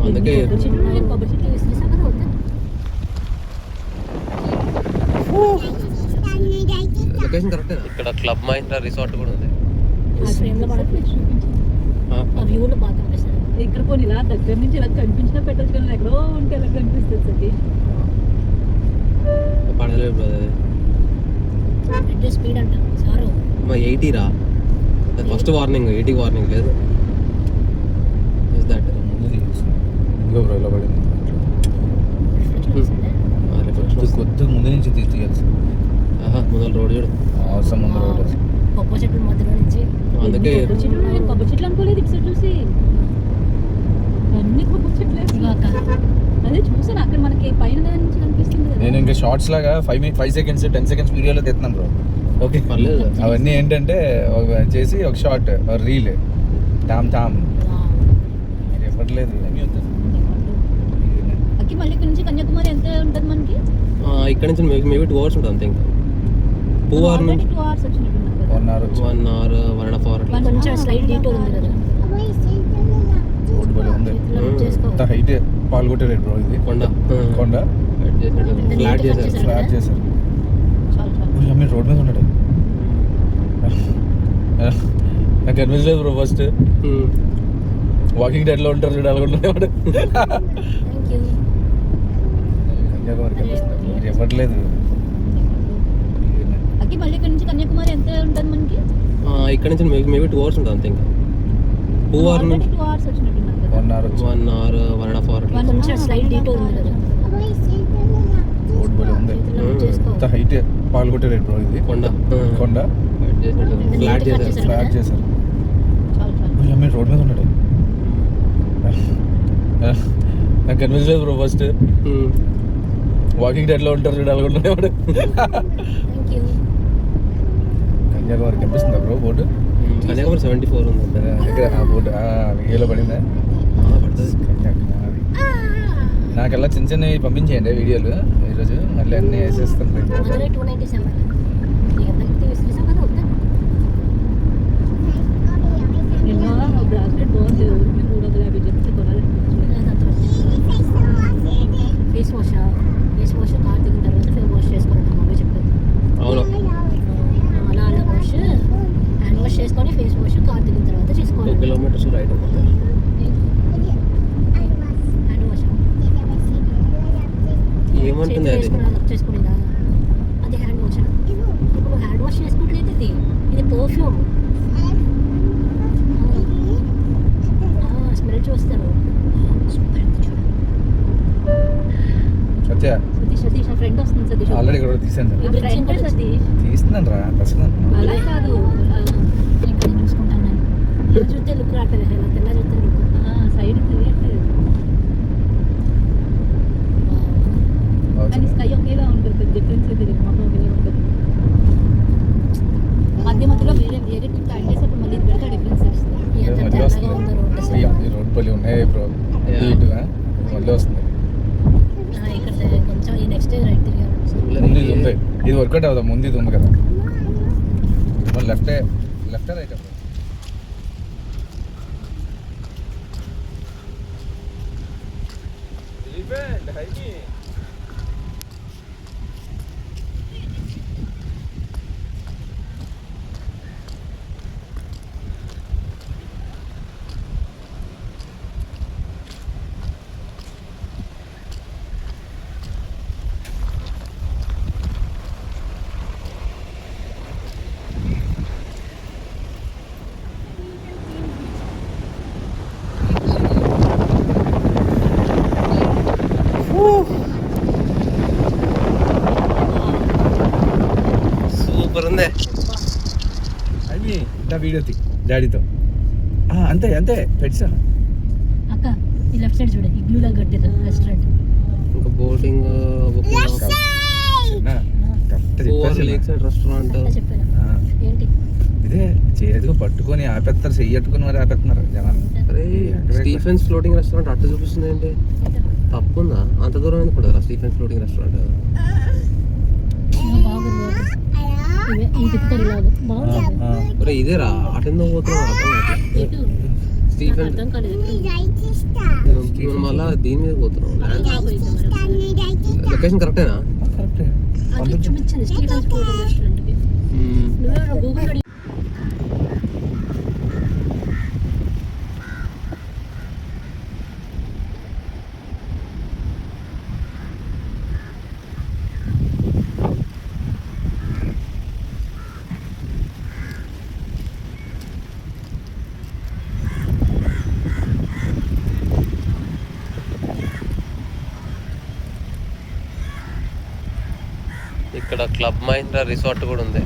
అందుకే location correct. ఇక్కడ club Mahindra resort కూడా ఉంది. ఇక్కడ పోనీ ఇలా దగ్గర నుంచి ఇలా కనిపించినా పెట్టచ్చు కానీ ఎక్కడో ఉంటే ఎలా కనిపిస్తుంది సతీష్. పడలేదు స్పీడ్ అంట సారు 80 రా. ఫస్ట్ వార్నింగ్ 80 వార్నింగ్ లేదు. కొద్ది ముందు నుంచి తీయాల్సి ముందర రోడ్ చూడు. అవసరం ముందు రోడ్ కొబ్బరి చెట్ల మధ్యలో నుంచి. అందుకే కొబ్బరి చెట్లు అనుకోలేదు ఇటు చూసి అన్ని కొబ్బరి చెట్లే. అదే చూసాను అక్కడ మనకి పైన నుంచి కనిపిస్తుంది. నేను ఇంకా షార్ట్స్ లాగా 5 సెకండ్స్ 10 సెకండ్స్ వీడియోలో తెస్తున్నాను బ్రో. ఓకే పర్లేదు. అవన్నీ ఏంటంటే చేసి ఒక షార్ట్ రీల్ టామ్ చెప్పట్లేదు. మళ్ళీ ఇక్కడ నుంచి కన్యాకుమారి ఎంత ఉంటుంది మనకి? ఇక్కడ నుంచి మేబీ 2 hours ఉంటుంది అంతే. ఇంకా 2 hours నుంచి 2 hours వచ్చినట్టు 1 hour 1.5 hours. కొంచెం స్లైడ్ డీటోర్ ఉంది కదా. రోడ్ బలి ఉంది. అంత హైట్ పాల్గొట్టారు బ్రో. ఇది కొండ ఫ్లాట్ చేశారు. మీరు రోడ్ మీద ఉన్నాడు. నాకు కనిపించలేదు బ్రో. ఫస్ట్ వాకింగ్ డెడ్ లో ఉంటారు చూడాలి అనుకుంటున్నాడు. కన్యాకుమారి కనిపిస్తుంది చెప్పట్లేదు. మళ్ళీ ఇక్కడ నుంచి కన్యాకుమారి ఎంత ఉంటుంది మనకి? ఇక్కడ నుంచి మేబీ 2 hours ఉంటుంది అంతే. ఇంకా 2 hours నుంచి 2 hours వచ్చినట్టు 1 hour 1.5 hours. కొంచెం స్లైడ్ డీటోర్ ఉంది కదా. రోడ్ బలి ఉంది. అంత హైట్ పాల్గొట్టారు బ్రో. ఇది కొండ ఫ్లాట్ చేశారు. మీరు రోడ్ మీద ఉన్నాడు. నాకు కనిపించలేదు బ్రో. ఫస్ట్ వాకింగ్ డెడ్ లో ఉంటారు చూడాలి అనుకుంటున్నాడు. కన్యాకుమారి కనిపిస్తుందా బ్రో బోర్డు? కన్యాకుమారి 74 ఉంది దగ్గర. ఆ బోర్డు వీడియోలో పడిందా? కన్యాకుమారి. నాకెల్లా చిన్న పంపించేయండి వీడియోలు ఈరోజు. మళ్ళీ అన్నీ వేసేస్తాను. ఫేస్ వాష్ కార్ దిగిన తర్వాత ఫేస్ వాష్ చేసుకోవాలంటే మమ్మీ చెప్పారు. అవును. అలా హ్యాండ్ వాష్ చేసుకొని ఫేస్ వాష్ కార్ దిగిన తర్వాత చేసుకోవాలి. 2 kilometers రైడ్ అవుతుంది. హ్యాండ్ వాష్ ఏమంటుంది అది? చేసుకునేదా? అది హ్యాండ్ వాష్. ఇప్పుడు హ్యాండ్ వాష్ చేసుకుంటలేదు. ఇది పర్ఫ్యూమ్. స్మెల్ చూస్తారు. సత్య సతీష్ ఫ్రెండ్ వస్తుంది. సతీష్ ఆల్రెడీ ఇక్కడ తీసాను. తీస్తున్నాను రా. అలా కాదు ఇక్కడ చూసుకుంటాను నేను. ఇలా చూస్తే లుక్ రావట్లేదు. ఇలా తెల్ల చూస్తే లుక్ సైడ్ తెలియట్లేదు. కానీ స్కై ఒకేలా ఉంటుంది. డిఫరెన్స్ తెలియదు. మాకు ఒకేలా ఉంటుంది. మధ్యలో వేరే టిప్ యాడ్ చేసేప్పుడు మళ్ళీ పెడితే డిఫరెన్స్ తెలుస్తుంది. రోడ్ పల్లి ఉన్నాయి బ్రో. మళ్ళీ వస్తుంది. ఇక్కడ కొంచెం ఈ నెక్స్ట్ రైట్ తిరిగారు. ముందు ఇది ఉంది. ఇది వర్కౌట్ అవుదా? ముందు ఇది ఉంది కదా. Left right. సూపర్ ఉంది. అవి నా వీడియో డాడీతో అంతే పెట్టాను. అక్క ఈ లెఫ్ట్ సైడ్ చూడ ఇగ్లూ లాగా కట్టారు రెస్టారెంట్. ఇంకా బోటింగ్ రెస్టారెంట్ ఏంటి ఇదే చేతిగా పట్టుకొని ఆపేస్తారు. చెయ్యట్టుకుని మరి ఆపేస్తున్నారు జనాలు. స్టీఫెన్స్ ఫ్లోటింగ్ రెస్టారెంట్ అట్ట చూపిస్తుంది ఏంటి? తప్పుందా? అంత దూరం ఎందుకు పడదా స్టీఫెన్స్ ఫ్లోటింగ్ రెస్టారెంట్? ఇదేరా అటెందో పోతున్నావు. స్టీఫెన్ మళ్ళా దీని మీద పోతున్నావు లొకేషన్ కరెక్టేనా? కరెక్టే. అది చూపించింది స్టీఫెన్స్ ఫ్లోటింగ్ రెస్టారెంట్కి. నువ్వెవరో గూగుల్ అడిగి ఇక్కడ క్లబ్ మహీంద్రా రిసార్ట్ కూడా ఉంది.